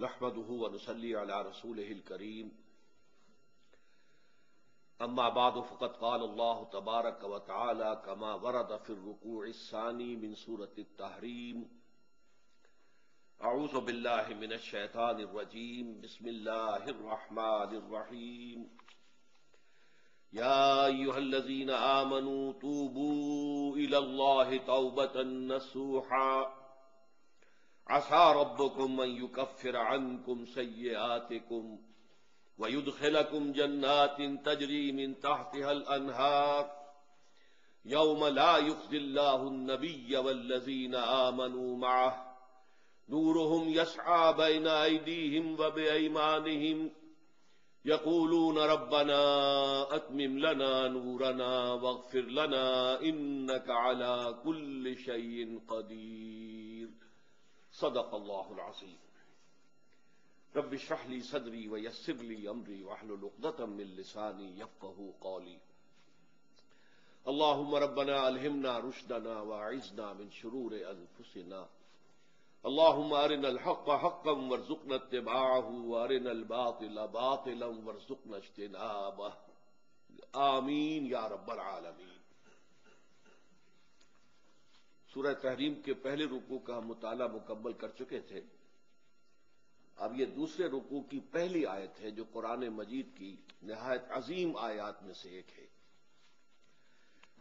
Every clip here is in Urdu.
نحمده ونصلي على رسوله الكريم اما بعد فقد قال الله تبارك وتعالى كما ورد في الركوع الثاني من سورة التحريم اعوذ بالله من الشيطان الرجيم بسم الله الرحمن الرحيم يا ايها الذين آمنوا توبوا الى الله توبة نصوحا عسى ربكم ان يكفر عنكم سيئاتكم ويدخلكم جنات تجري من تحتها الانهار يوم لا يخزي الله النبي والذين آمنوا معه نورهم يسعى بين أيديهم وبأيمانهم يقولون ربنا أتمم لنا نورنا واغفر لنا إنك على كل شيء قدير صدق اللہ العظیم رب اشرح لي صدری ويسر لي امری واحلل عقدۃ من لسانی یفقهوا قولی اللهم ربنا الہمنا رشدنا واعذنا من شرور انفسنا اللهم ارنا الحق حقا وارزقنا اتباعه وارنا الباطل باطلا وارزقنا اجتنابه آمین یا رب العالمین۔ سورہ تحریم کے پہلے رکوع کا ہم مطالعہ مکمل کر چکے تھے۔ اب یہ دوسرے رکوع کی پہلی آیت ہے جو قرآن مجید کی نہایت عظیم آیات میں سے ایک ہے،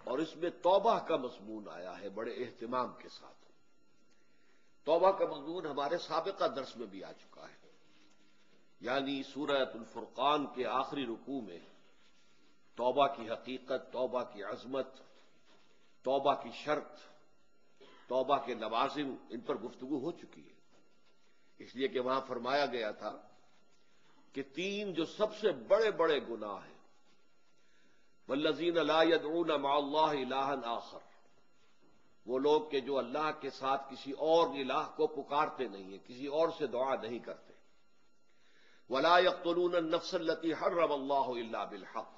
اور اس میں توبہ کا مضمون آیا ہے بڑے اہتمام کے ساتھ۔ توبہ کا مضمون ہمارے سابقہ درس میں بھی آ چکا ہے، یعنی سورۃ الفرقان کے آخری رکوع میں توبہ کی حقیقت، توبہ کی عظمت، توبہ کی شرط، توبہ کے لوازم، ان پر گفتگو ہو چکی ہے، اس لیے کہ وہاں فرمایا گیا تھا کہ تین جو سب سے بڑے بڑے گناہ ہیں، والذین لا يدعون مع اللہ الہا آخر، وہ لوگ کہ جو اللہ کے ساتھ کسی اور الہ کو پکارتے نہیں ہیں، کسی اور سے دعا نہیں کرتے، ولا يقتلون النفس التي حرم اللہ الا بالحق،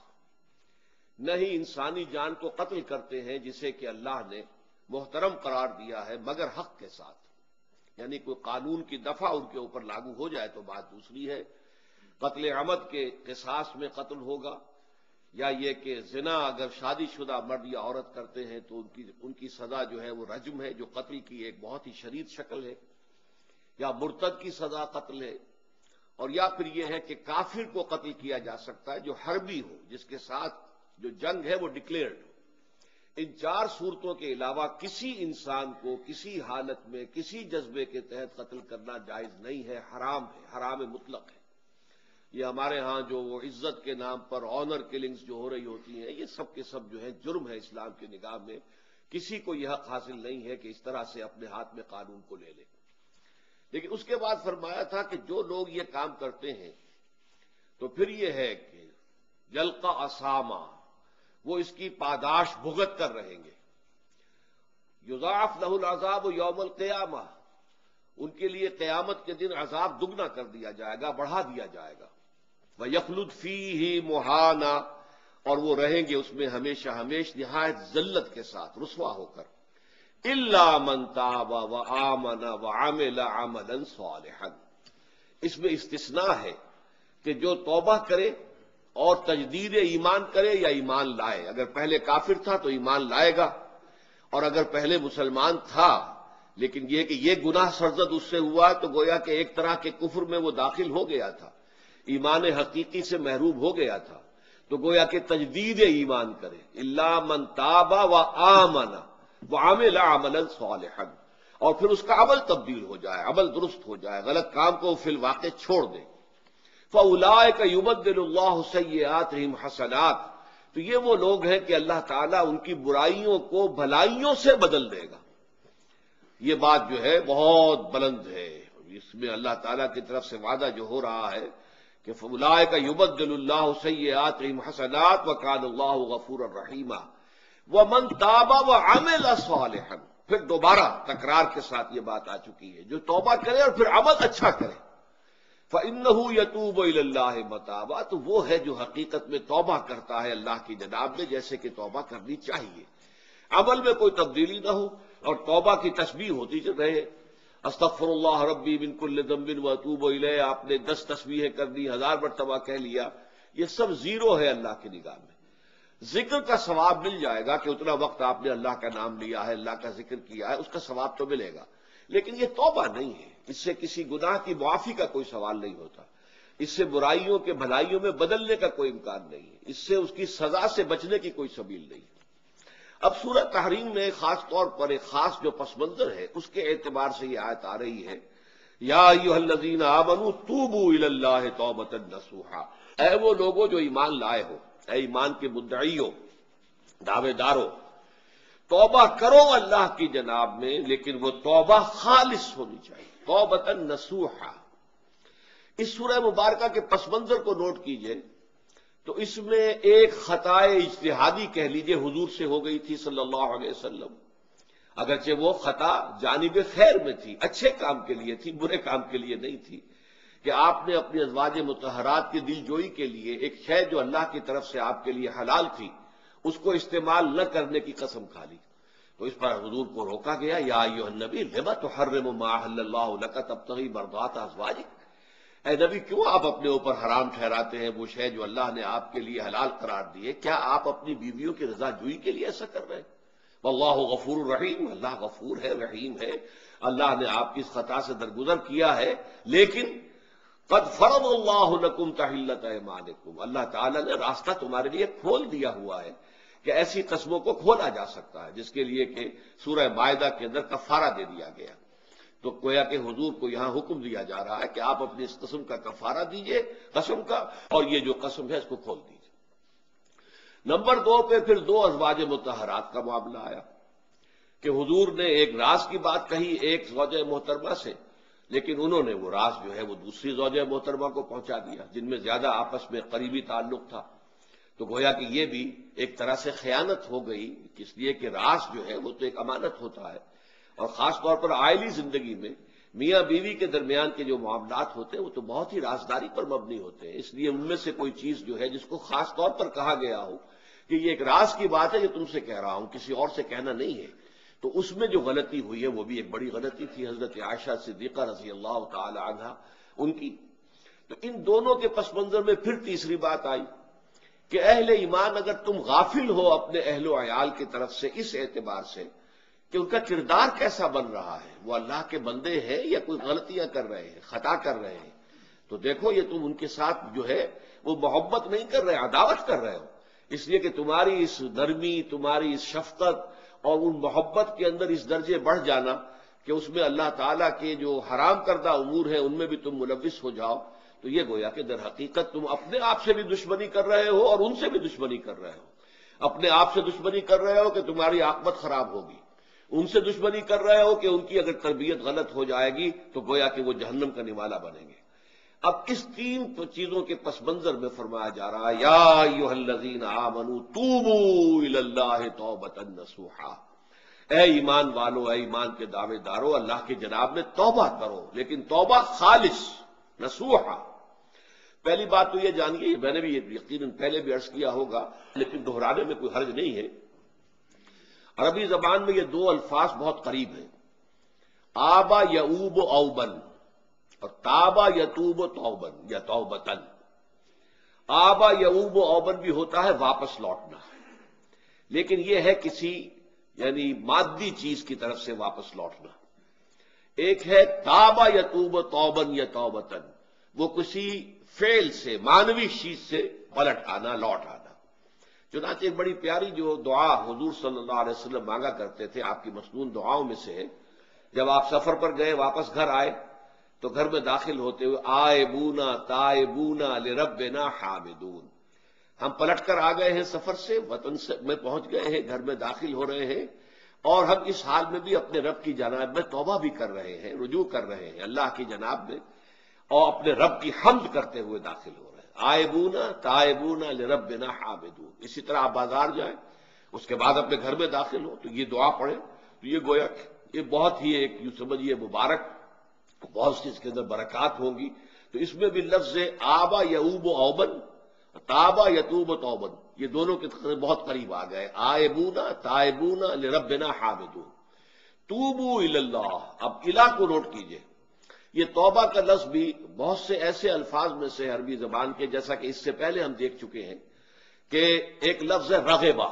نہیں انسانی جان کو قتل کرتے ہیں جسے کہ اللہ نے محترم قرار دیا ہے مگر حق کے ساتھ، یعنی کوئی قانون کی دفعہ ان کے اوپر لاگو ہو جائے تو بات دوسری ہے۔ قتل عمد کے قصاص میں قتل ہوگا، یا یہ کہ زنا اگر شادی شدہ مرد یا عورت کرتے ہیں تو ان کی سزا جو ہے وہ رجم ہے، جو قتل کی ایک بہت ہی شدید شکل ہے، یا مرتد کی سزا قتل ہے، اور یا پھر یہ ہے کہ کافر کو قتل کیا جا سکتا ہے جو حربی ہو، جس کے ساتھ جو جنگ ہے وہ ڈکلیئرڈ ہو۔ ان چار صورتوں کے علاوہ کسی انسان کو کسی حالت میں کسی جذبے کے تحت قتل کرنا جائز نہیں ہے، حرام ہے، حرام مطلق ہے۔ یہ ہمارے ہاں جو وہ عزت کے نام پر آنر کلنگز جو ہو رہی ہوتی ہیں، یہ سب کے سب جو ہے جرم ہے اسلام کی نگاہ میں، کسی کو یہ حق حاصل نہیں ہے کہ اس طرح سے اپنے ہاتھ میں قانون کو لے لے۔ لیکن اس کے بعد فرمایا تھا کہ جو لوگ یہ کام کرتے ہیں تو پھر یہ ہے کہ یلقا اسامہ، وہ اس کی پاداش بھگت کر رہیں گے۔ یضاعف لہ العذاب یوم القیامہ، ان کے لیے قیامت کے دن عذاب دگنا کر دیا جائے گا، بڑھا دیا جائے گا۔ وَيَخْلُدْ فِيهِ مُهَانًا، اور وہ رہیں گے اس میں ہمیشہ ہمیش نہایت ذلت کے ساتھ، رسوا ہو کر۔ إِلَّا مَن تَابَ وَآمَنَ وَعَمِلَ عَمَلًا صَالِحًا، اس میں استثناء ہے کہ جو توبہ کرے اور تجدید ایمان کرے یا ایمان لائے۔ اگر پہلے کافر تھا تو ایمان لائے گا، اور اگر پہلے مسلمان تھا لیکن یہ کہ یہ گناہ سرزد اس سے ہوا تو گویا کہ ایک طرح کے کفر میں وہ داخل ہو گیا تھا، ایمان حقیقی سے محروم ہو گیا تھا، تو گویا کہ تجدید ایمان کرے۔ الا من تاب وآمن وعمل عملا صالحا، اور پھر اس کا عمل تبدیل ہو جائے، عمل درست ہو جائے، غلط کام کو فی الواقع چھوڑ دے۔ فَأُولَٰئِكَ يُبَدِّلُ اللَّهُ سَيِّئَاتِهِمْ حَسَنَاتٍ، تو یہ وہ لوگ ہیں کہ اللہ تعالیٰ ان کی برائیوں کو بھلائیوں سے بدل دے گا۔ یہ بات جو ہے بہت بلند ہے، اس میں اللہ تعالیٰ کی طرف سے وعدہ جو ہو رہا ہے کہ فَأُولَٰئِكَ يُبَدِّلُ اللَّهُ سَيِّئَاتِهِمْ حَسَنَاتٍ وَكَانَ اللَّهُ غَفُورًا رَحِيمًا۔ وَمَن تَابَ وَعَمِلَ صَالِحًا، پھر دوبارہ تکرار کے ساتھ یہ بات آ چکی ہے، جو توبہ کرے اور پھر عمل اچھا کرے، فَإِنَّهُ يَتُوبُ إِلَى اللَّهِ مَتَابًا، تو وہ ہے جو حقیقت میں توبہ کرتا ہے اللہ کی جناب میں جیسے کہ توبہ کرنی چاہیے، عمل میں کوئی تبدیلی نہ ہو اور توبہ کی تسبیح ہوتی رہے، استغفر اللہ ربی من کل ذنب واتوب الیہ آپ نے 10 تسبیحیں کر دی، 1000 مرتبہ کہہ لیا، یہ سب زیرو ہے اللہ کی نگاہ میں۔ ذکر کا ثواب مل جائے گا کہ اتنا وقت آپ نے اللہ کا نام لیا ہے، اللہ کا ذکر کیا ہے، اس کا ثواب تو ملے گا، لیکن یہ توبہ نہیں ہے، اس سے کسی گناہ کی معافی کا کوئی سوال نہیں ہوتا، اس سے برائیوں کے بھلائیوں میں بدلنے کا کوئی امکان نہیں ہے، اس سے اس کی سزا سے بچنے کی کوئی سبیل نہیں ہے۔ اب سورہ تحریم میں خاص طور پر ایک خاص جو پس منظر ہے اس کے اعتبار سے یہ آیت آ رہی ہے، یا ایھا الذین آمنوا توبوا الی اللہ توبۃ نصوحا، اے وہ لوگوں جو ایمان لائے ہو، اے ایمان کے مدعیوں، دعوے داروں، توبہ کرو اللہ کی جناب میں، لیکن وہ توبہ خالص ہونی چاہیے، توبۃ نصوحا۔ اس سورہ مبارکہ کے پس منظر کو نوٹ کیجئے تو اس میں ایک خطائے اجتہادی کہہ لیجئے حضور سے ہو گئی تھی صلی اللہ علیہ وسلم، اگرچہ وہ خطا جانب خیر میں تھی، اچھے کام کے لیے تھی، برے کام کے لیے نہیں تھی، کہ آپ نے اپنی ازواج مطہرات کی دل جوئی کے لیے ایک شے جو اللہ کی طرف سے آپ کے لیے حلال تھی اس کو استعمال نہ کرنے کی قسم کھا لی، تو اس پر حضور کو روکا گیا، یا ایھا النبی لم تحرم ما احل اللہ لک تبتغی مرضات ازواجک، اے نبی کیوں آپ اپنے اوپر حرام ٹھہراتے ہیں وہ شے جو اللہ نے آپ کے لیے حلال قرار دی ہے؟ کیا آپ اپنی بیویوں کی رضا جوئی کے لیے ایسا کر رہے ہیں؟ واللہ غفور رحیم، اللہ غفور ہے، رحیم ہے، اللہ نے آپ کی اس خطا سے درگزر کیا ہے، لیکن قد فرض اللہ لکم تحلۃ ایمانکم، اللہ تعالیٰ نے راستہ تمہارے لیے کھول دیا ہوا ہے کہ ایسی قسموں کو کھولا جا سکتا ہے، جس کے لیے کہ سورہ مائدہ کے اندر کفارہ دے دیا گیا۔ تو گویا کہ حضور کو یہاں حکم دیا جا رہا ہے کہ آپ اپنی اس قسم کا کفارہ دیجئے، قسم کا، اور یہ جو قسم ہے اس کو کھول دیجئے۔ نمبر 2 پہ پھر 2 ازواج مطہرات کا معاملہ آیا کہ حضور نے ایک راز کی بات کہی ایک زوجہ محترمہ سے، لیکن انہوں نے وہ راز جو ہے وہ دوسری زوجہ محترمہ کو پہنچا دیا جن میں زیادہ آپس میں قریبی تعلق تھا، تو گویا کہ یہ بھی ایک طرح سے خیانت ہو گئی، اس لیے کہ راز جو ہے وہ تو ایک امانت ہوتا ہے، اور خاص طور پر عائلی زندگی میں میاں بیوی کے درمیان کے جو معاملات ہوتے ہیں وہ تو بہت ہی رازداری پر مبنی ہوتے ہیں، اس لیے ان میں سے کوئی چیز جو ہے جس کو خاص طور پر کہا گیا ہو کہ یہ ایک راز کی بات ہے، یہ تم سے کہہ رہا ہوں، کسی اور سے کہنا نہیں ہے، تو اس میں جو غلطی ہوئی ہے وہ بھی ایک بڑی غلطی تھی حضرت عائشہ صدیقہ رضی اللہ تعالی عنہا ان کی۔ تو ان دونوں کے پس منظر میں پھر تیسری بات آئی کہ اہل ایمان اگر تم غافل ہو اپنے اہل و عیال کی طرف سے اس اعتبار سے کہ ان کا کردار کیسا بن رہا ہے، وہ اللہ کے بندے ہیں یا کوئی غلطیاں کر رہے ہیں، خطا کر رہے ہیں، تو دیکھو یہ تم ان کے ساتھ جو ہے وہ محبت نہیں کر رہے، عداوت کر رہے ہو، اس لیے کہ تمہاری اس نرمی، تمہاری اس شفقت اور ان محبت کے اندر اس درجے بڑھ جانا کہ اس میں اللہ تعالیٰ کے جو حرام کردہ امور ہیں ان میں بھی تم ملوث ہو جاؤ، تو یہ گویا کہ در حقیقت تم اپنے آپ سے بھی دشمنی کر رہے ہو اور ان سے بھی دشمنی کر رہے ہو، اپنے آپ سے دشمنی کر رہے ہو کہ تمہاری عاقبت خراب ہوگی، ان سے دشمنی کر رہے ہو کہ ان کی اگر تربیت غلط ہو جائے گی تو گویا کہ وہ جہنم کا نوالا بنیں گے۔ اب اس 3 چیزوں کے پس منظر میں فرمایا جا رہا ہے، یا ایھا الذین آمنوا توبوا الی اللہ توبۃ نصوحا، اے ایمان والو، اے ایمان کے دعوے دارو، اللہ کی جناب میں توبہ کرو، لیکن توبہ خالص نصوحا۔ پہلی بات تو یہ جانیے، میں نے بھی یقیناً پہلے بھی عرض کیا ہوگا لیکن دہرانے میں کوئی حرج نہیں ہے، عربی زبان میں یہ 2 الفاظ بہت قریب ہیں، آبا یعوب اوبن اور تابا یتوب توبن یا توبتن۔ آبا یعوب اوبن بھی ہوتا ہے واپس لوٹنا، لیکن یہ ہے کسی یعنی مادی چیز کی طرف سے واپس لوٹنا۔ ایک ہے تابا یتوب توبن یا توبتن، وہ کسی فعل سے، معنوی چیز سے پلٹ آنا، لوٹ آنا۔ چنانچہ ایک بڑی پیاری جو دعا حضور صلی اللہ علیہ وسلم مانگا کرتے تھے، آپ کی مسنون دعاؤں میں سے ہے، جب آپ سفر پر گئے واپس گھر آئے تو گھر میں داخل ہوتے ہوئے آئبونا تائبونا لربنا حامدون، ہم پلٹ کر آ گئے ہیں سفر سے، وطن میں پہنچ گئے ہیں، گھر میں داخل ہو رہے ہیں، اور ہم اس حال میں بھی اپنے رب کی جناب میں توبہ بھی کر رہے ہیں، رجوع کر رہے ہیں اللہ کی جناب میں، اور اپنے رب کی حمد کرتے ہوئے داخل ہو رہے ہیں۔ آئبونا تائبونا لربنا حامدون۔ اسی طرح آپ بازار جائیں، اس کے بعد اپنے گھر میں داخل ہو تو یہ دعا پڑھیں، تو یہ گویا یہ بہت ہی ایک یوں سمجھیے مبارک، بہت سی اس کے اندر برکات ہوں گی۔ تو اس میں بھی لفظ آبا یعوب اوبن، تابا یتوب توبن، یہ دونوں کے بہت قریب آ گئے، آئبونا تائبونا لربنا حامدون۔ توبو اللہ، اب الہ کو نوٹ کیجئے، یہ توبہ کا لفظ بھی بہت سے ایسے الفاظ میں سے عربی زبان کے، جیسا کہ اس سے پہلے ہم دیکھ چکے ہیں کہ ایک لفظ ہے رغبہ،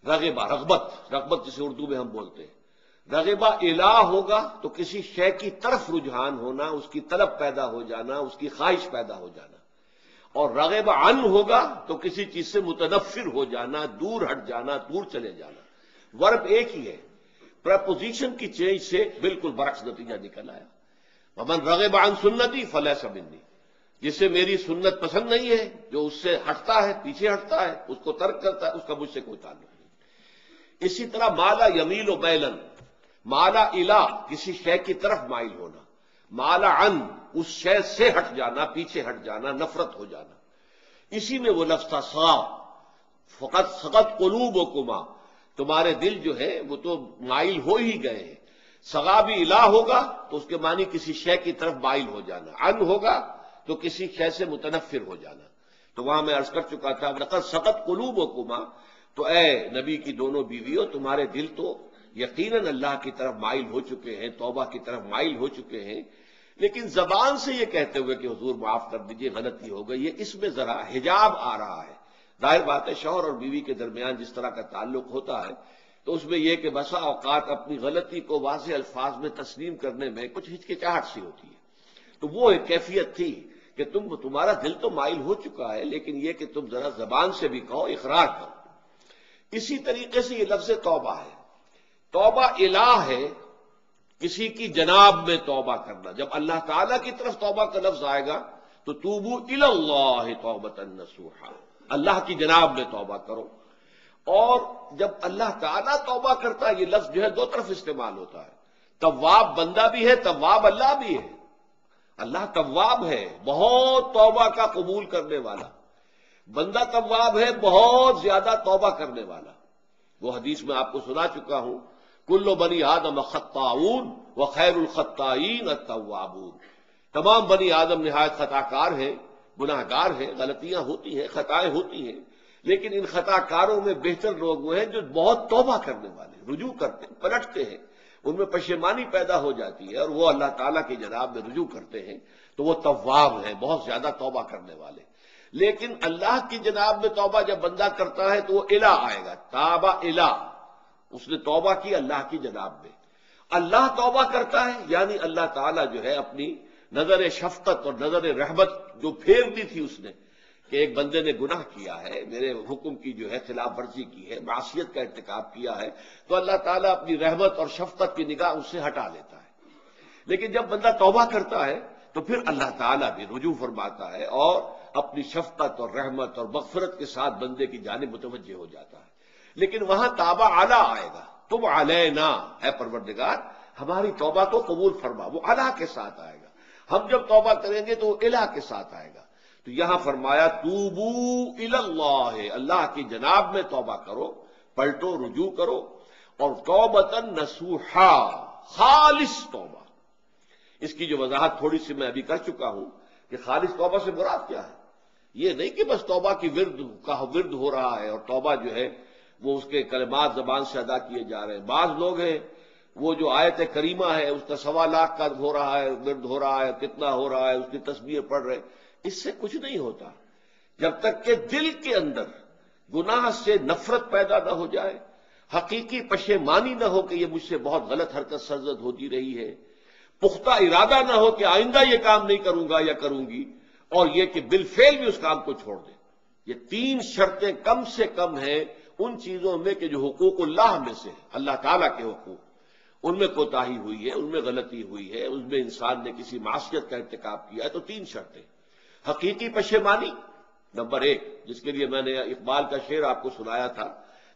رغبت جسے اردو میں ہم بولتے ہیں۔ رغبہ الہ ہوگا تو کسی شے کی طرف رجحان ہونا، اس کی طلب پیدا ہو جانا، اس کی خواہش پیدا ہو جانا، اور رغبہ عن ہوگا تو کسی چیز سے متنفر ہو جانا، دور ہٹ جانا، دور چلے جانا۔ ورب ایک ہی ہے، پریپوزیشن کی چینج سے بالکل برعکس نتیجہ نکل آیا۔ ومن رغب عن سنتی فلیس منی، جسے میری سنت پسند نہیں ہے، جو اس سے ہٹتا ہے، پیچھے ہٹتا ہے، اس کو ترک کرتا ہے، اس کا مجھ سے کوئی تعلق نہیں۔ اسی طرح مالا یمیل و میلن، مالا الہ کسی شے کی طرف مائل ہونا، مالا عن اس شے سے ہٹ جانا، پیچھے ہٹ جانا، نفرت ہو جانا۔ اسی میں وہ لفظ تھا سغا، فقط سغت قلوبکما، تمہارے دل جو ہے وہ تو مائل ہو ہی گئے ہیں۔ سغا بھی الہ ہوگا تو اس کے معنی کسی شے کی طرف مائل ہو جانا، عن ہوگا تو کسی شے سے متنفر ہو جانا۔ تو وہاں میں عرض کر چکا تھا لقد سغت قلوبکما، تو اے نبی کی دونوں بیویوں، تمہارے دل تو یقیناً اللہ کی طرف مائل ہو چکے ہیں، توبہ کی طرف مائل ہو چکے ہیں، لیکن زبان سے یہ کہتے ہوئے کہ حضور معاف کر دیجئے غلطی ہو گئی، یہ اس میں ذرا حجاب آ رہا ہے۔ ظاہر بات ہے شوہر اور بیوی کے درمیان جس طرح کا تعلق ہوتا ہے تو اس میں یہ کہ بسا اوقات اپنی غلطی کو واضح الفاظ میں تسلیم کرنے میں کچھ ہچکچاہٹ سی ہوتی ہے۔ تو وہ ایک کیفیت تھی کہ تمہارا دل تو مائل ہو چکا ہے، لیکن یہ کہ تم ذرا زبان سے بھی کہو، اقرار کرو۔ اسی طریقے سے یہ لفظ توبہ ہے، توبہ الہ ہے، کسی کی جناب میں توبہ کرنا۔ جب اللہ تعالیٰ کی طرف توبہ کا لفظ آئے گا تو توبو الی اللہ توبۃ نصوحا، اللہ کی جناب میں توبہ کرو۔ اور جب اللہ تعالیٰ توبہ کرتا ہے، یہ لفظ جو ہے دو طرف استعمال ہوتا ہے، تواب بندہ بھی ہے، تواب اللہ بھی ہے۔ اللہ تواب ہے، بہت توبہ کا قبول کرنے والا، بندہ تواب ہے، بہت زیادہ توبہ کرنے والا۔ وہ حدیث میں آپ کو سنا چکا ہوں، کل بنی آدم خطاؤون وخیر الخطائین التوابون، تمام بنی آدم نہایت خطا کار ہیں، گناہ گار ہیں، غلطیاں ہوتی ہیں، خطائیں ہوتی ہیں، لیکن ان خطا کاروں میں بہتر لوگ وہ ہیں جو بہت توبہ کرنے والے، رجوع کرتے ہیں، پلٹتے ہیں، ان میں پشیمانی پیدا ہو جاتی ہے اور وہ اللہ تعالیٰ کی جناب میں رجوع کرتے ہیں، تو وہ تواب ہیں، بہت زیادہ توبہ کرنے والے۔ لیکن اللہ کی جناب میں توبہ جب بندہ کرتا ہے تو وہ الہ آئے گا، تابہ الہ، اس نے توبہ کی اللہ کی جناب میں۔ اللہ توبہ کرتا ہے یعنی اللہ تعالیٰ جو ہے اپنی نظر شفقت اور نظر رحمت جو پھیر دی تھی اس نے کہ ایک بندے نے گناہ کیا ہے، میرے حکم کی جو ہے خلاف ورزی کی ہے، معصیت کا ارتکاب کیا ہے، تو اللہ تعالیٰ اپنی رحمت اور شفقت کی نگاہ اس سے ہٹا لیتا ہے۔ لیکن جب بندہ توبہ کرتا ہے تو پھر اللہ تعالیٰ بھی رجوع فرماتا ہے اور اپنی شفقت اور رحمت اور مغفرت کے ساتھ بندے کی جانب متوجہ ہو جاتا ہے۔ لیکن وہاں تابہ اعلیٰ آئے گا، تم علینا اے پروردگار ہماری توبہ کو قبول فرما، وہ الہ کے ساتھ آئے گا۔ ہم جب توبہ کریں گے تو وہ الہ کے ساتھ آئے گا۔ تو یہاں فرمایا توبو الی اللہ، اللہ کی جناب میں توبہ کرو، پلٹو، رجوع کرو، اور توبۃ نصوحا، خالص توبہ۔ اس کی جو وضاحت تھوڑی سی میں ابھی کر چکا ہوں کہ خالص توبہ سے مراد کیا ہے۔ یہ نہیں کہ بس توبہ کی ورد ہو رہا ہے اور توبہ جو ہے وہ اس کے کلمات زبان سے ادا کیے جا رہے ہیں۔ بعض لوگ ہیں وہ جو آیت کریمہ ہے اس کا 1.25 لاکھ کا ہو رہا ہے، ورد ہو رہا ہے، کتنا ہو رہا ہے، اس کی تسبیح پڑھ رہے، اس سے کچھ نہیں ہوتا جب تک کہ دل کے اندر گناہ سے نفرت پیدا نہ ہو جائے، حقیقی پشیمانی نہ ہو کہ یہ مجھ سے بہت غلط حرکت سرزد ہوتی رہی ہے، پختہ ارادہ نہ ہو کہ آئندہ یہ کام نہیں کروں گا یا کروں گی، اور یہ کہ بالفعل بھی اس کام کو چھوڑ دیں۔ یہ 3 شرطیں کم سے کم ہیں ان چیزوں میں کہ جو حقوق اللہ میں سے اللہ تعالیٰ کے حقوق، ان میں کوتاہی ہوئی ہے، ان میں غلطی ہوئی ہے، اس میں انسان نے کسی معصیت کا ارتکاب کیا ہے، تو 3 شرطیں۔ حقیقی پشیمانی نمبر 1، جس کے لیے میں نے اقبال کا شعر آپ کو سنایا تھا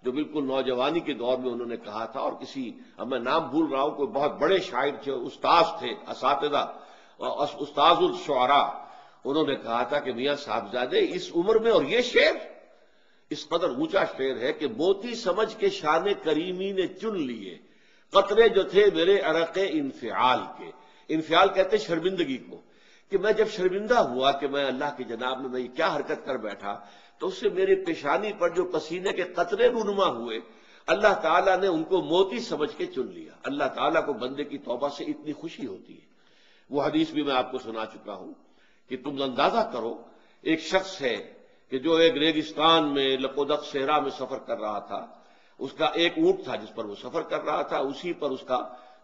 جو بالکل نوجوانی کے دور میں انہوں نے کہا تھا، اور کسی اب میں نام بھول رہا ہوں، کوئی بہت بڑے شاعر تھے، استاذ تھے، اساتذہ، استاذ الشعراء، انہوں نے کہا تھا کہ میاں صاحبزادے اس عمر میں اور یہ شعر، اس قدر اونچا شعر ہے کہ موتی سمجھ کے شان کریمی نے چن لیے قطرے جو تھے میرے عرق انفعال کے۔ انفعال کہتے شرمندگی کو، کہ میں جب شرمندہ ہوا کہ میں اللہ کی جناب میں یہ کیا حرکت کر بیٹھا، تو اس سے میرے پیشانی پر جو پسینے کے قطرے رونما ہوئے، اللہ تعالیٰ نے ان کو موتی سمجھ کے چن لیا۔ اللہ تعالیٰ کو بندے کی توبہ سے اتنی خوشی ہوتی ہے۔ وہ حدیث بھی میں آپ کو سنا چکا ہوں کہ تم اندازہ کرو، ایک شخص ہے کہ جو ایک ریگستان میں لقودق صحرا میں سفر کر رہا تھا، اس کا ایک اونٹ تھا جس پر وہ سفر کر رہا تھا، اسی پر اس کا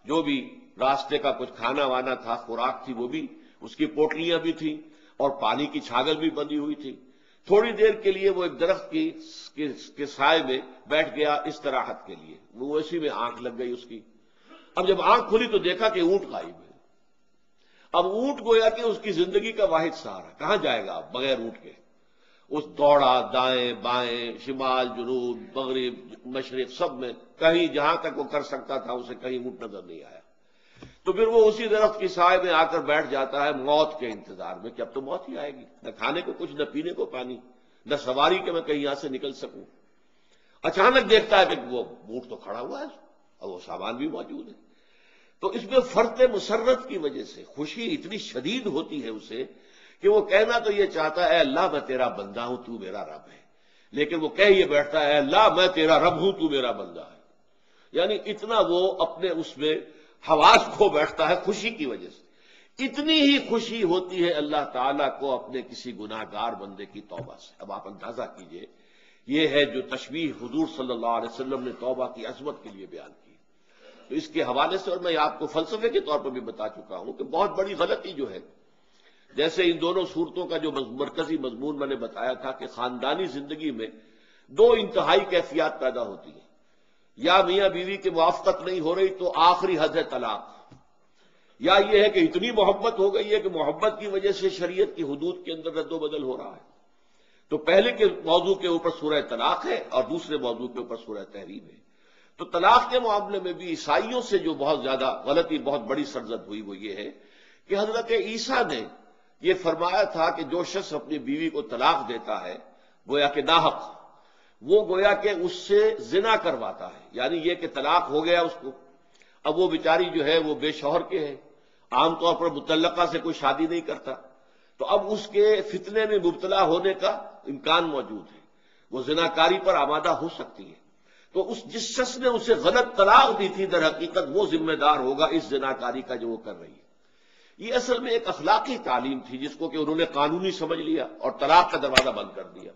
جو بھی راستے کا کچھ کھانا وانا تھا، خوراک تھی، وہ بھی، اس کی پوٹلیاں بھی تھیں اور پانی کی چھاگل بھی بندھی ہوئی تھی۔ تھوڑی دیر کے لیے وہ ایک درخت کے سائے میں بیٹھ گیا استراحت کے لیے، وہ اسی میں آنکھ لگ گئی اس کی۔ اب جب آنکھ کھلی تو دیکھا کہ اونٹ غائب ہے۔ اب اونٹ گویا کہ اس کی زندگی کا واحد سہارا، کہاں جائے گا اب بغیر اونٹ کے؟ اس دوڑا دائیں بائیں، شمال جنوب مغرب مشرق، سب میں کہیں جہاں تک وہ کر سکتا تھا اسے کہیں اونٹ نظر نہیں آیا۔ تو پھر وہ اسی درخت کی سائے میں آ کر بیٹھ جاتا ہے موت کے انتظار میں کہ اب تو موت ہی آئے گی، نہ کھانے کو کچھ، نہ پینے کو پانی، نہ سواری کہ میں کہیں یہاں سے نکل سکوں۔ اچانک دیکھتا ہے کہ وہ اونٹ تو کھڑا ہوا ہے اور وہ سامان بھی موجود ہے۔ تو اس میں فرط مسرت کی وجہ سے خوشی اتنی شدید ہوتی ہے اسے کہ وہ کہنا تو یہ چاہتا ہے اے اللہ میں تیرا بندہ ہوں تو میرا رب ہے، لیکن وہ کہہ یہ بیٹھتا ہے اے اللہ میں تیرا رب ہوں تو میرا بندہ ہے۔ یعنی اتنا وہ اپنے اس میں حواس کھو بیٹھتا ہے خوشی کی وجہ سے۔ اتنی ہی خوشی ہوتی ہے اللہ تعالیٰ کو اپنے کسی گناہ گار بندے کی توبہ سے۔ اب آپ اندازہ کیجئے، یہ ہے جو تشبیہ حضور صلی اللہ علیہ وسلم نے توبہ کی عظمت کے لیے بیان کی۔ تو اس کے حوالے سے، اور میں آپ کو فلسفے کے طور پر بھی بتا چکا ہوں کہ بہت بڑی غلطی جو ہے، جیسے ان دونوں صورتوں کا جو مرکزی مضمون میں نے بتایا تھا کہ خاندانی زندگی میں دو انتہائی کیفیات پیدا ہوتی ہیں، یا میاں بیوی کی موافقت نہیں ہو رہی تو آخری حد ہے طلاق، یا یہ ہے کہ اتنی محبت ہو گئی ہے کہ محبت کی وجہ سے شریعت کی حدود کے اندر رد و بدل ہو رہا ہے۔ تو پہلے کے موضوع کے اوپر سورہ طلاق ہے اور دوسرے موضوع کے اوپر سورہ تحریم ہے۔ تو طلاق کے معاملے میں بھی عیسائیوں سے جو بہت زیادہ غلطی، بہت بڑی سرزد ہوئی، وہ یہ ہے کہ حضرت عیسیٰ نے یہ فرمایا تھا کہ جو شخص اپنی بیوی کو طلاق دیتا ہے گویا کہ ناحق، وہ گویا کہ اس سے زنا کرواتا ہے۔ یعنی یہ کہ طلاق ہو گیا اس کو، اب وہ بیچاری جو ہے وہ بے شوہر کے ہے، عام طور پر مطلقہ سے کوئی شادی نہیں کرتا، تو اب اس کے فتنے میں مبتلا ہونے کا امکان موجود ہے، وہ زناکاری پر آمادہ ہو سکتی ہے۔ تو جس شخص نے اسے غلط طلاق دی تھی در حقیقت وہ ذمہ دار ہوگا اس زناکاری کا جو وہ کر رہی ہے۔ یہ اصل میں ایک اخلاقی تعلیم تھی جس کو کہ انہوں نے قانونی سمجھ لیا اور طلاق کا دروازہ بند کر دیا،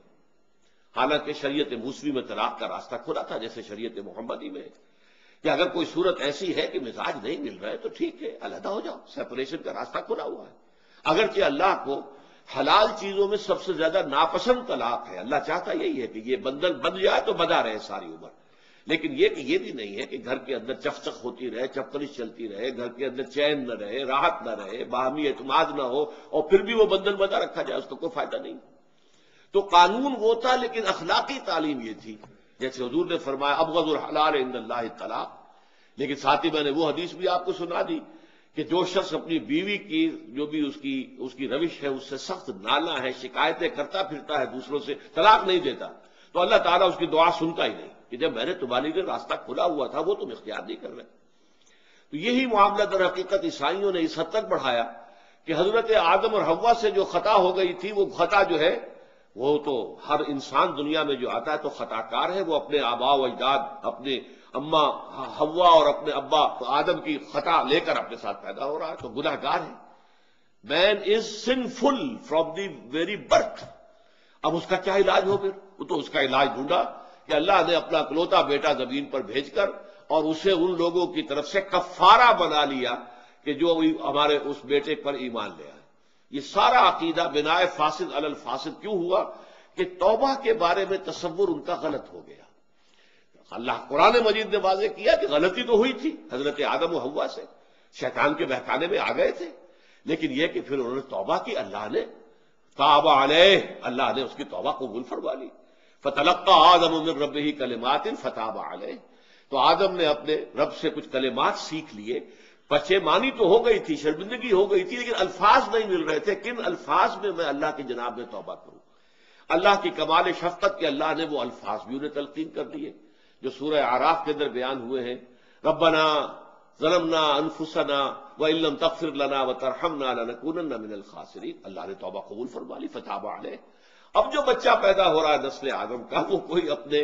حالانکہ شریعت موسوی میں طلاق کا راستہ کھلا تھا جیسے شریعت محمدی میں، کہ اگر کوئی صورت ایسی ہے کہ مزاج نہیں مل رہا ہے تو ٹھیک ہے، علیحدہ ہو جاؤ، سیپریشن کا راستہ کھلا ہوا ہے۔ اگرچہ اللہ کو حلال چیزوں میں سب سے زیادہ ناپسند طلاق ہے، اللہ چاہتا یہی ہے کہ یہ بندن بن جائے تو بدا رہے ساری عمر، لیکن یہ کہ یہ بھی نہیں ہے کہ گھر کے اندر چفچک ہوتی رہے، چپکلش چلتی رہے، گھر کے اندر چین نہ رہے، راحت نہ رہے، باہمی اعتماد نہ ہو اور پھر بھی وہ بندن بدا رکھا جائے، اس کا کوئی فائدہ نہیں۔ تو قانون وہ تھا لیکن اخلاقی تعلیم یہ تھی، جیسے حضور نے فرمایا ابغض الحلال عند اللہ الطلاق، لیکن ساتھ ہی میں نے وہ حدیث بھی آپ کو سنا دی کہ جو شخص اپنی بیوی کی جو بھی اس کی روش ہے اس سے سخت نالاں ہے، شکایتیں کرتا پھرتا ہے دوسروں سے، طلاق نہیں دیتا، تو اللہ تعالیٰ اس کی دعا سنتا ہی نہیں کہ جب میں نے تمہارے لیے راستہ کھلا ہوا تھا وہ تم اختیار نہیں کر رہے۔ تو یہی معاملہ در حقیقت عیسائیوں نے اس حد تک بڑھایا کہ حضرت آدم اور حوا سے جو خطا ہو گئی تھی، وہ خطا جو ہے وہ تو ہر انسان دنیا میں جو آتا ہے تو خطا کار ہے، وہ اپنے آباء و اجداد، اپنے اماں حوا اور اپنے ابا آدم کی خطا لے کر اپنے ساتھ پیدا ہو رہا ہے، تو گناہ گار ہے۔ Man is sinful from the very birth. اب اس کا کیا علاج ہو؟ پھر وہ تو اس کا علاج ڈھونڈا کہ اللہ نے اپنا اکلوتا بیٹا زمین پر بھیج کر اور اسے ان لوگوں کی طرف سے کفارہ بنا لیا کہ جو ہمارے اس بیٹے پر ایمان لے آئے۔ یہ سارا عقیدہ بنائے فاسد علی الفاسد کیوں ہوا؟ کہ توبہ کے بارے میں تصور ان کا غلط ہو گیا۔ اللہ قرآن مجید نے واضح کیا کہ غلطی تو ہوئی تھی حضرت آدم و حوا سے، شیطان کے بہکانے میں آ گئے تھے، لیکن یہ کہ پھر انہوں نے توبہ کی، اللہ نے تاب علیہ، اللہ نے اس کی توبہ قبول فرما لی۔ فتلقى آدم من ربہ کلمات فتاب علیہ، تو آدم نے اپنے رب سے کچھ کلمات سیکھ لیے، پشیمانی تو ہو گئی تھی، شرمندگی ہو گئی تھی، لیکن الفاظ نہیں مل رہے تھے، کن الفاظ میں میں اللہ کی جناب میں توبہ کروں۔ اللہ کی کمال شفقت کے اللہ نے وہ الفاظ بھی انہیں تلقین کر دیے جو سورہ اعراف کے اندر بیان ہوئے ہیں، ربنا ظلمنا انفسنا وان لم تغفر لنا وترحمنا لنکونن من الخاسرین، اللہ نے توبہ قبول فرما لی، فتاب علیہ۔ اب جو بچہ پیدا ہو رہا ہے نسل آدم کا، وہ کوئی اپنے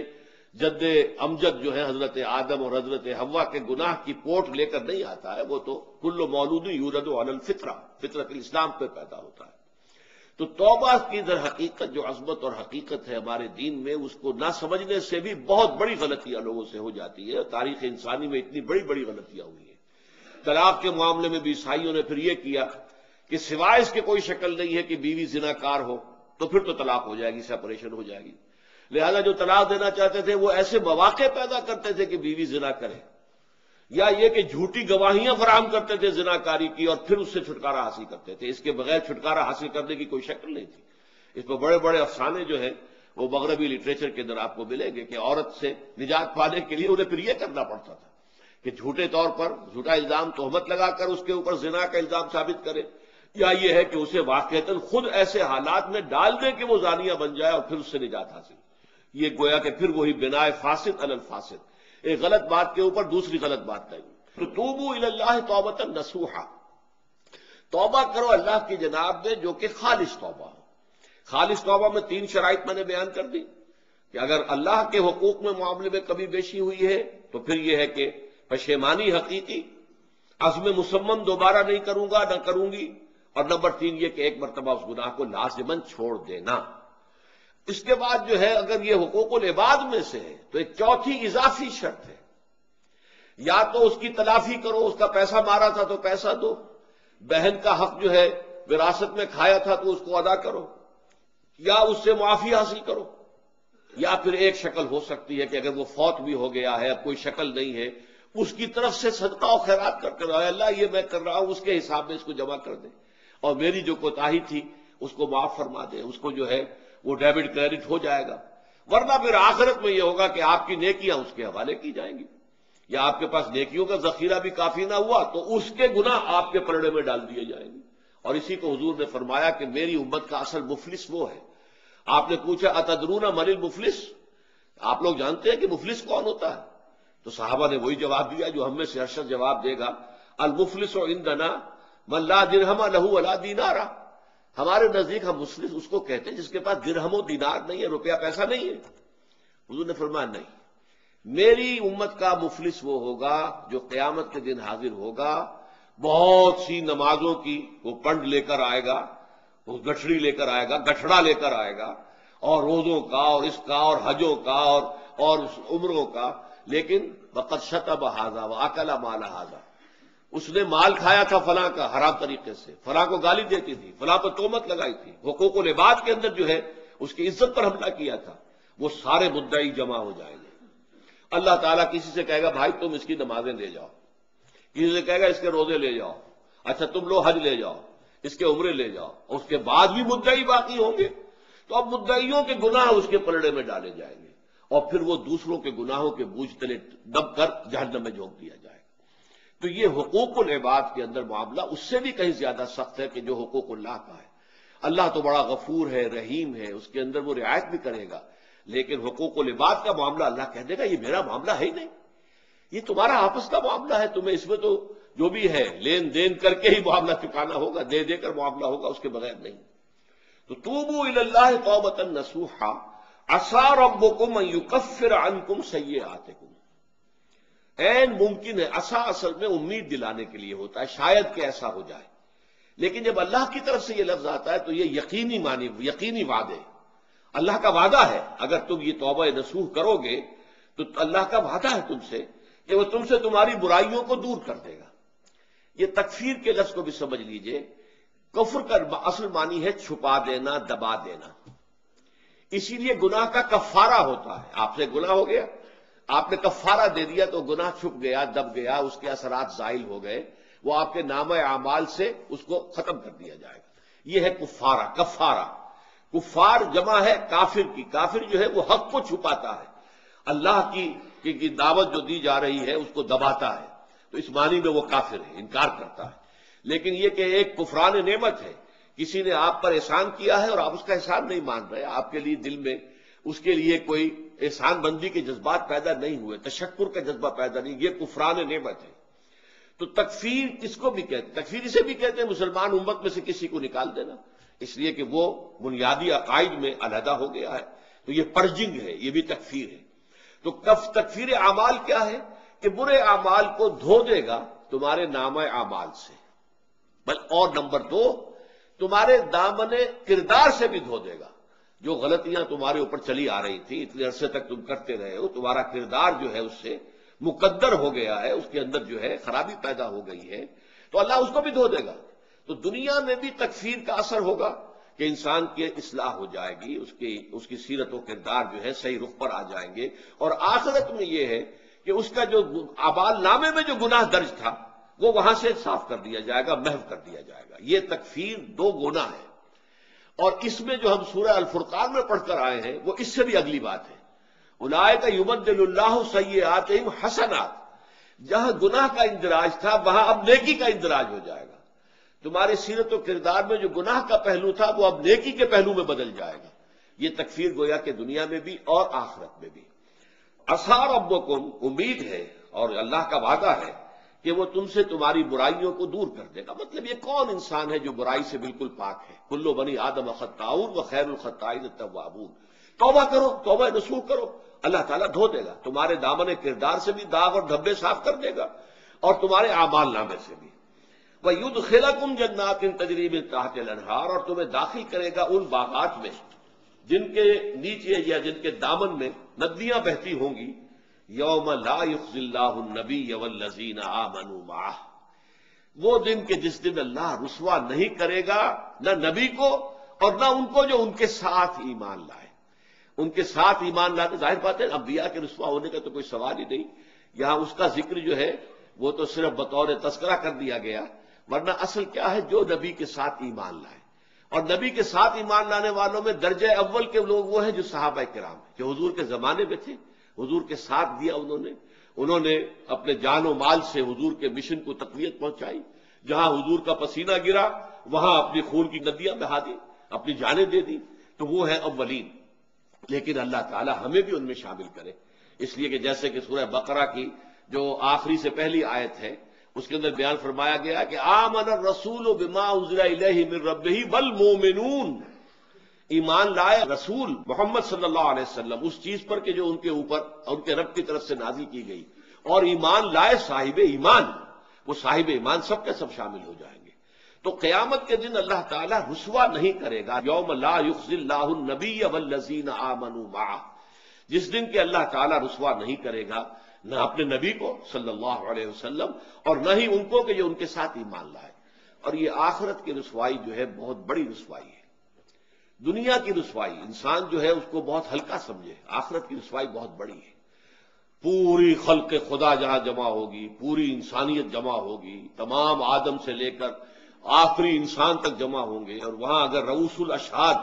جد امجد جو ہے حضرت آدم اور حضرت حوا کے گناہ کی پوٹ لے کر نہیں آتا ہے، وہ تو کل مولود یولد علی الفطرہ، فطرت الاسلام پہ پیدا ہوتا ہے۔ تو توبہ کی در حقیقت جو عظمت اور حقیقت ہے ہمارے دین میں، اس کو نہ سمجھنے سے بھی بہت بڑی غلطیاں لوگوں سے ہو جاتی ہے۔ تاریخ انسانی میں اتنی بڑی بڑی غلطیاں ہوئی ہیں۔ طلاق کے معاملے میں بھی عیسائیوں نے پھر یہ کیا کہ سوائے اس کے کوئی شکل نہیں ہے کہ بیوی زناکار ہو تو پھر تو طلاق ہو جائے گی، سیپریشن ہو جائے گی۔ لہذا جو طلاق دینا چاہتے تھے وہ ایسے مواقع پیدا کرتے تھے کہ بیوی زنا کرے، یا یہ کہ جھوٹی گواہیاں فراہم کرتے تھے زناکاری کی اور پھر اس سے چھٹکارا حاصل کرتے تھے۔ اس کے بغیر چھٹکارا حاصل کرنے کی کوئی شکل نہیں تھی۔ اس میں بڑے بڑے افسانے جو ہیں وہ مغربی لٹریچر کے اندر آپ کو ملیں گے کہ عورت سے نجات پانے کے لیے انہیں پھر یہ کرنا پڑتا تھا کہ جھوٹے طور پر جھوٹا الزام تہمت لگا کر اس کے اوپر زنا کا الزام ثابت کرے، یا یہ ہے کہ اسے واقعتاً خود ایسے حالات میں ڈال دے کہ وہ زانیہ بن جائے اور پھر اس سے نجات حاصل۔ یہ گویا کہ پھر وہی بنائے فاسد علی الفاسد، ایک غلط بات کے اوپر دوسری غلط بات نہیں۔ تو توبوا الی اللہ توبۃ نصوحا، توبہ کرو اللہ کی جناب میں جو کہ خالص توبہ ہو۔ خالص توبہ میں 3 شرائط میں نے بیان کر دی کہ اگر اللہ کے حقوق میں معاملے میں کبھی بیشی ہوئی ہے تو پھر یہ ہے کہ پشیمانی حقیقی، عزم مصمم دوبارہ نہیں کروں گا نہ کروں گی، اور نمبر 3 یہ کہ ایک مرتبہ اس گناہ کو لازماً چھوڑ دینا۔ اس کے بعد جو ہے اگر یہ حقوق العباد میں سے ہے تو ایک چوتھی اضافی شرط ہے، یا تو اس کی تلافی کرو، اس کا پیسہ مارا تھا تو پیسہ دو، بہن کا حق جو ہے وراثت میں کھایا تھا تو اس کو ادا کرو، یا اس سے معافی حاصل کرو، یا پھر ایک شکل ہو سکتی ہے کہ اگر وہ فوت بھی ہو گیا ہے، اب کوئی شکل نہیں ہے، اس کی طرف سے صدقہ و خیرات کرتے رہو، اللہ یہ میں کر رہا ہوں اس کے حساب میں اس کو جمع کر دے، اور میری جو کوتاہی تھی اس کو معاف فرما دے، اس کو جو ہے وہ ڈیبٹ کریڈٹ ہو جائے گا۔ ورنہ پھر آخرت میں یہ ہوگا کہ آپ کی نیکیاں اس کے حوالے کی جائیں گی، یا آپ کے پاس نیکیوں کا ذخیرہ بھی کافی نہ ہوا تو اس کے گناہ آپ کے پلڑے میں ڈال دیے جائیں گے۔ اور اسی کو حضور نے فرمایا کہ میری امت کا اصل مفلس وہ ہے۔ آپ نے پوچھا اتدرون من المفلس، آپ لوگ جانتے ہیں کہ مفلس کون ہوتا ہے؟ تو صحابہ نے وہی جواب دیا جو ہم میں سے ارشد جواب دے گا، المفلس عندنا من لا درہم لہ ولا دینار۔ ہمارے نزدیک ہم مفلس اس کو کہتے ہیں جس کے پاس درہم و دینار نہیں ہے، روپیہ پیسہ نہیں ہے۔ حضور نے فرمایا نہیں، میری امت کا مفلس وہ ہوگا جو قیامت کے دن حاضر ہوگا، بہت سی نمازوں کی وہ پنڈ لے کر آئے گا، وہ گٹھڑی لے کر آئے گا، گٹھڑا لے کر آئے گا، اور روزوں کا اور اس کا اور حجوں کا اور عمروں کا، لیکن وقد شتم ھذا واکل مال ھذا، اس نے مال کھایا تھا فلاں کا حرام طریقے سے، فلاں کو گالی دیتی تھی، فلاں پر تہمت لگائی تھی، حقوق العباد کے اندر جو ہے اس کی عزت پر حملہ کیا تھا، وہ سارے مدعی جمع ہو جائیں گے۔ اللہ تعالیٰ کسی سے کہے گا بھائی تم اس کی نمازیں لے جاؤ، کسی سے کہے گا اس کے روزے لے جاؤ، اچھا تم لو حج لے جاؤ، اس کے عمرے لے جاؤ، اور اس کے بعد بھی مدعی باقی ہوں گے، تو اب مدعیوں کے گناہ اس کے پلڑے میں ڈالے جائیں گے، اور پھر وہ دوسروں کے گناہوں کے بوجھ تلے دب کر جہنم میں جھونک دیا جائے گا۔ تو یہ حقوق العباد کے اندر معاملہ اس سے بھی کہیں زیادہ سخت ہے کہ جو حقوق اللہ کا ہے۔ اللہ تو بڑا غفور ہے، رحیم ہے، اس کے اندر وہ رعایت بھی کرے گا، لیکن حقوق العباد کا معاملہ اللہ کہہ دے گا یہ میرا معاملہ ہے ہی نہیں، یہ تمہارا آپس کا معاملہ ہے، تمہیں اس میں تو جو بھی ہے لین دین کر کے ہی معاملہ چکانا ہوگا، دے دے کر معاملہ ہوگا، اس کے بغیر نہیں۔ تو توبوا الی اللہ توبۃ نصوحا عسیٰ ربکم ان یکفر عنکم سیئاتکم۔ عین ممکن ہے، عسیٰ اصل میں امید دلانے کے لیے ہوتا ہے، شاید کہ ایسا ہو جائے، لیکن جب اللہ کی طرف سے یہ لفظ آتا ہے تو یہ یقینی معنی، یقینی وعدے، اللہ کا وعدہ ہے، اگر تم یہ توبہ نصوح کرو گے تو اللہ کا وعدہ ہے تم سے کہ وہ تم سے تمہاری برائیوں کو دور کر دے گا۔ یہ تکفیر کے لفظ کو بھی سمجھ لیجئے، کفر کا اصل معنی ہے چھپا دینا، دبا دینا، اسی لیے گناہ کا کفارہ ہوتا ہے۔ آپ سے گناہ ہو گیا، آپ نے کفارہ دے دیا تو گناہ چھپ گیا، دب گیا، اس کے اثرات زائل ہو گئے، وہ آپ کے نامہ اعمال سے اس کو ختم کر دیا جائے گا۔ یہ ہے کفارہ، کفارہ۔ کفار جمع ہے کافر کی، کافر جو ہے وہ حق کو چھپاتا ہے، اللہ کی دعوت جو دی جا رہی ہے اس کو دباتا ہے، تو اس معنی میں وہ کافر ہے، انکار کرتا ہے۔ لیکن یہ کہ ایک کفران نعمت ہے، کسی نے آپ پر احسان کیا ہے اور آپ اس کا احسان نہیں مان رہے، آپ کے لیے دل میں اس کے لیے کوئی احسان بندی کے جذبات پیدا نہیں ہوئے، تشکر کا جذبہ پیدا نہیں، یہ کفران نعمت ہے۔ تو تکفیر کس کو بھی کہتے ہیں؟ تکفیر اسے بھی کہتے ہیں مسلمان امت میں سے کسی کو نکال دینا، اس لیے کہ وہ بنیادی عقائد میں علیحدہ ہو گیا ہے، تو یہ پرجنگ ہے، یہ بھی تکفیر ہے۔ تو تکفیر اعمال کیا ہے کہ برے اعمال کو دھو دے گا تمہارے نامہ اعمال سے، بل اور نمبر 2 تمہارے دامن کردار سے بھی دھو دے گا۔ جو غلطیاں تمہارے اوپر چلی آ رہی تھی اتنے عرصے تک تم کرتے رہے ہو، تمہارا کردار جو ہے اس سے مقدر ہو گیا ہے، اس کے اندر جو ہے خرابی پیدا ہو گئی ہے، تو اللہ اس کو بھی دھو دے گا۔ تو دنیا میں بھی تکفیر کا اثر ہوگا کہ انسان کی اصلاح ہو جائے گی، اس کی سیرت و کردار جو ہے صحیح رخ پر آ جائیں گے، اور آخرت میں یہ ہے کہ اس کا جو اعمال نامے میں جو گناہ درج تھا وہ وہاں سے صاف کر دیا جائے گا، محو کر دیا جائے گا۔ یہ تکفیر 2 گنا ہے، اور اس میں جو ہم سورہ الفرقان میں پڑھ کر آئے ہیں وہ اس سے بھی اگلی بات ہے۔ اولئک یبدل اللہ سیئاتہم حسنات، جہاں گناہ کا اندراج تھا وہاں اب نیکی کا اندراج ہو جائے گا۔ تمہاری سیرت و کردار میں جو گناہ کا پہلو تھا وہ اب نیکی کے پہلو میں بدل جائے گا۔ یہ تکفیر گویا کہ دنیا میں بھی اور آخرت میں بھی۔ عسیٰ ربکم، امید ہے اور اللہ کا وعدہ ہے کہ وہ تم سے تمہاری برائیوں کو دور کر دے گا۔ مطلب یہ کون انسان ہے جو برائی سے بالکل پاک ہے؟ کل بنی آدم خطاؤون وخیر الخطائین التوابون۔ توبہ کرو، توبہ نصوح کرو، اللہ تعالیٰ دھو دے گا، تمہارے دامن کردار سے بھی داغ اور دھبے صاف کر دے گا، اور تمہارے اعمال نامے سے بھی۔ وَيُدْخِلَكُمْ جَنَّاتٍ تَجْرِی مِن تَحْتِهَا الْأَنْہَارُ، اور تمہیں داخل کرے گا ان باغات میں جن کے نیچے یا جن کے دامن میں ندیاں بہتی ہوں گی۔ یوم لا یخزی اللہ النبی والذین آمنوا معہ، وہ دن کہ جس دن اللہ رسوا نہیں کرے گا نہ نبی کو اور نہ ان کو جو ان کے ساتھ ایمان لائے۔ ان کے ساتھ ایمان لاتے، ظاہر بات ہے انبیاء کے رسوا ہونے کا تو کوئی سوال ہی نہیں، یہاں اس کا ذکر جو ہے وہ تو صرف بطور تذکرہ کر دیا گیا، ورنہ اصل کیا ہے؟ جو نبی کے ساتھ ایمان لائے۔ اور نبی کے ساتھ ایمان لانے والوں میں درجہ اول کے لوگ وہ ہیں جو صحابہ کرام ہیں، جو حضور کے زمانے میں تھے، حضور کے ساتھ دیا انہوں نے اپنے جان و مال سے حضور کے مشن کو تقویت پہنچائی، جہاں حضور کا پسینہ گرا وہاں اپنی خون کی ندیاں بہا دی، اپنی جانیں دے دی، تو وہ ہے اولین۔ لیکن اللہ تعالی ہمیں بھی ان میں شامل کرے، اس لیے کہ جیسے کہ سورہ بقرہ کی جو آخری سے پہلی آیت ہے اس کے اندر بیان فرمایا گیا کہ آمن الرسول بما انزل الیہ من ربہ والمؤمنون، ایمان لائے رسول محمد صلی اللہ علیہ وسلم اس چیز پر کہ جو ان کے اوپر ان کے رب کی طرف سے نازل کی گئی، اور ایمان لائے صاحب ایمان، وہ صاحب ایمان سب کے سب شامل ہو جائیں گے۔ تو قیامت کے دن اللہ تعالیٰ رسوا نہیں کرے گا، یوم لا یخزی اللہ النبی والذین آمنوا معہ، جس دن کہ اللہ تعالیٰ رسوا نہیں کرے گا نہ اپنے نبی کو صلی اللہ علیہ وسلم اور نہ ہی ان کو کہ جو ان کے ساتھ ایمان لائے۔ اور یہ آخرت کی رسوائی جو ہے بہت بڑی رسوائی ہے۔ دنیا کی رسوائی انسان جو ہے اس کو بہت ہلکا سمجھے، آخرت کی رسوائی بہت بڑی ہے۔ پوری خلق خدا جہاں جمع ہوگی، پوری انسانیت جمع ہوگی، تمام آدم سے لے کر آخری انسان تک جمع ہوں گے، اور وہاں اگر رؤوس الاشہاد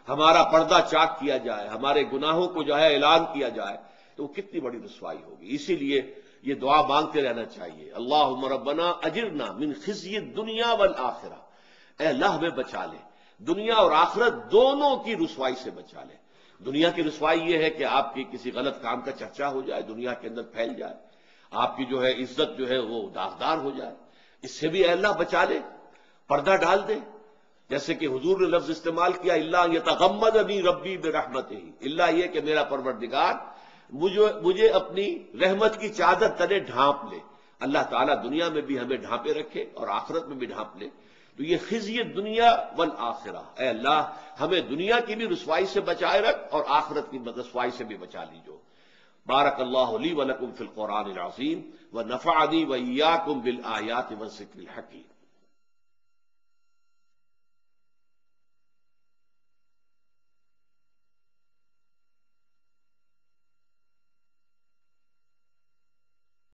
ہمارا پردہ چاک کیا جائے، ہمارے گناہوں کو جو ہے اعلان کیا جائے، تو وہ کتنی بڑی رسوائی ہوگی۔ اسی لیے یہ دعا مانگتے رہنا چاہیے، اللہم ربنا اجرنا من خزی الدنیا والآخرہ، اے اللہ ہمیں بچا لے، دنیا اور آخرت دونوں کی رسوائی سے بچا لے۔ دنیا کی رسوائی یہ ہے کہ آپ کی کسی غلط کام کا چرچا ہو جائے، دنیا کے اندر پھیل جائے، آپ کی جو ہے عزت جو ہے وہ داغدار ہو جائے، اس سے بھی اے اللہ بچا لے، پردہ ڈال دے۔ جیسے کہ حضور نے لفظ استعمال کیا، اللہ یتغمدنی ربی برحمتہ، اللہ یہ کہ میرا پروردگار مجھے اپنی رحمت کی چادر تلے ڈھانپ لے۔ اللہ تعالیٰ دنیا میں بھی ہمیں ڈھانپے رکھے اور آخرت میں بھی ڈھانپ لے۔ تو یہ خزی دنیا والآخرہ، اے اللہ ہمیں دنیا کی بھی رسوائی سے بچائے رکھ اور آخرت کی رسوائی سے بھی بچا لیجو۔ بارک اللہ لی ولکم فی القرآن العظیم ونفعنی وإیاکم بالآیات والذکر الحکیم۔